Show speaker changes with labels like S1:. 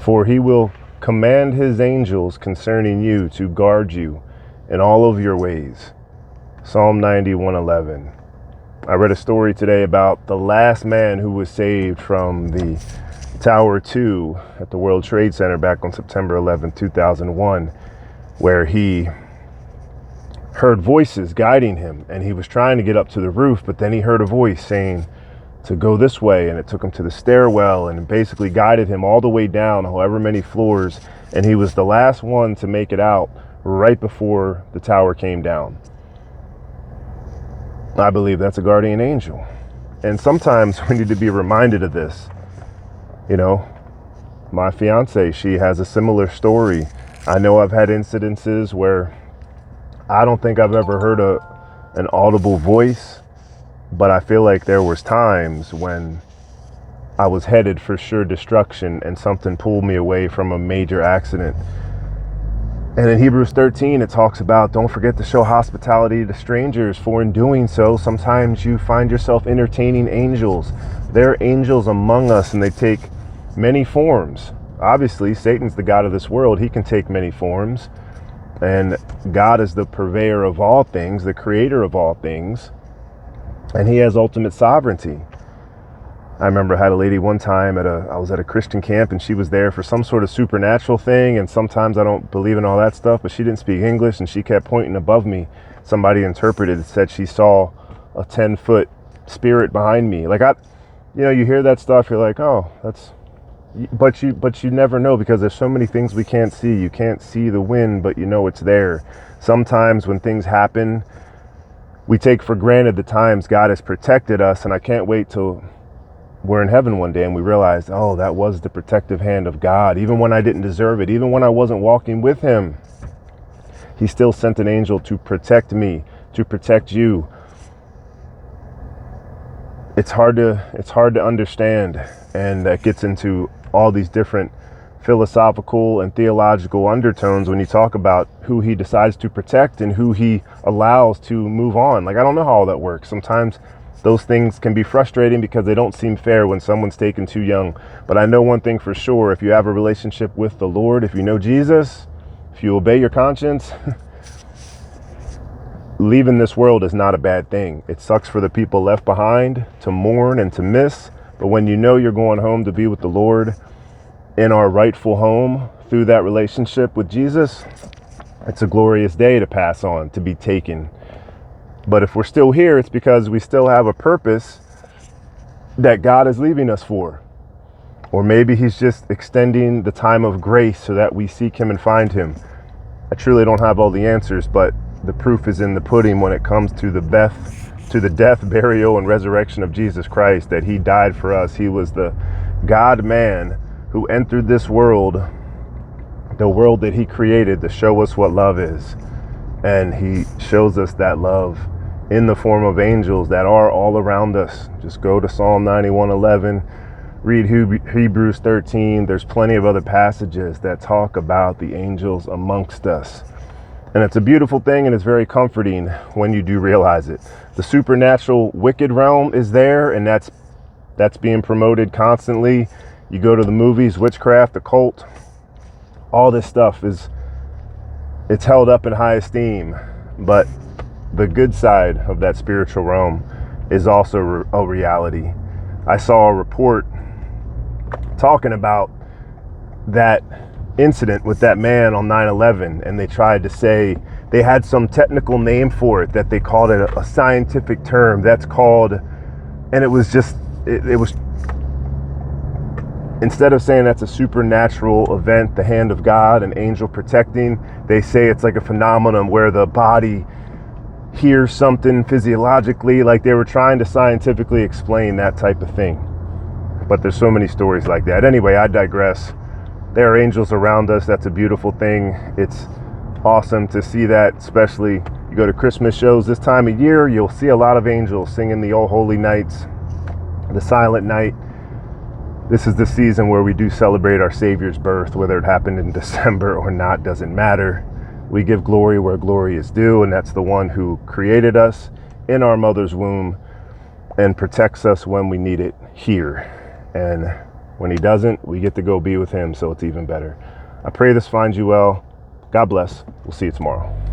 S1: For he will command his angels concerning you to guard you in all of your ways. Psalm 91:11. I read a story today about the last man who was saved from the Tower 2 at the World Trade Center back on September 11, 2001, where he heard voices guiding him, and he was trying to get up to the roof, but then he heard a voice saying to go this way, and it took him to the stairwell and basically guided him all the way down, however many floors, and he was the last one to make it out right before the tower came down. I believe that's a guardian angel. And sometimes we need to be reminded of this. You know, my fiance, she has a similar story. I know I've had incidences where I don't think I've ever heard an audible voice, but I feel like there was times when I was headed for sure destruction and something pulled me away from a major accident. And in Hebrews 13, it talks about don't forget to show hospitality to strangers, for in doing so, sometimes you find yourself entertaining angels. There are angels among us, and they take many forms. Obviously, Satan's the god of this world. He can take many forms. And God is the purveyor of all things, the creator of all things. And he has ultimate sovereignty. I remember I had a lady one time I was at a Christian camp, and she was there for some sort of supernatural thing. And sometimes I don't believe in all that stuff, but she didn't speak English, and she kept pointing above me. Somebody interpreted it, said she saw a 10-foot spirit behind me. Like you hear that stuff, you're like, oh, but you never know, because there's so many things we can't see. You can't see the wind, but you know it's there. Sometimes when things happen, we take for granted the times God has protected us, and I can't wait till we're in heaven one day and we realize, oh, that was the protective hand of God. Even when I didn't deserve it, even when I wasn't walking with him, he still sent an angel to protect me, to protect you. It's hard to understand, and that gets into all these different philosophical and theological undertones when you talk about who he decides to protect and who he allows to move on. Like, I don't know how all that works. Sometimes those things can be frustrating because they don't seem fair when someone's taken too young. But I know one thing for sure: if you have a relationship with the Lord, if you know Jesus, if you obey your conscience, leaving this world is not a bad thing. It sucks for the people left behind to mourn and to miss. But when you know you're going home to be with the Lord in our rightful home through that relationship with Jesus, it's a glorious day to pass on, to be taken. But if we're still here, it's because we still have a purpose that God is leaving us for. Or maybe he's just extending the time of grace so that we seek him and find him. I truly don't have all the answers, but the proof is in the pudding when it comes to the death, burial, and resurrection of Jesus Christ, that he died for us. He was the God-man who entered this world, the world that he created, to show us what love is. And he shows us that love in the form of angels that are all around us. Just go to Psalm 91:11, read Hebrews 13. There's plenty of other passages that talk about the angels amongst us. And it's a beautiful thing, and it's very comforting when you do realize it. The supernatural wicked realm is there, and that's being promoted constantly. You go to the movies, witchcraft, occult, all this stuff it's held up in high esteem. But the good side of that spiritual realm is also a reality. I saw a report talking about that incident with that man on 9/11, and they tried to say they had some technical name for it, that they called it a scientific term that's called, and it was just it was, instead of saying that's a supernatural event, the hand of God, an angel protecting, they say it's like a phenomenon where the body hears something physiologically. Like they were trying to scientifically explain that type of thing. But there's so many stories like that. Anyway, I digress. There are angels around us. That's a beautiful thing. It's awesome to see that, especially you go to Christmas shows this time of year, you'll see a lot of angels singing the Oh Holy Nights, the Silent Night. This is the season where we do celebrate our Savior's birth, whether it happened in December or not, doesn't matter. We give glory where glory is due, and that's the one who created us in our mother's womb and protects us when we need it here. And When he doesn't, we get to go be with him, so it's even better. I pray this finds you well. God bless. We'll see you tomorrow.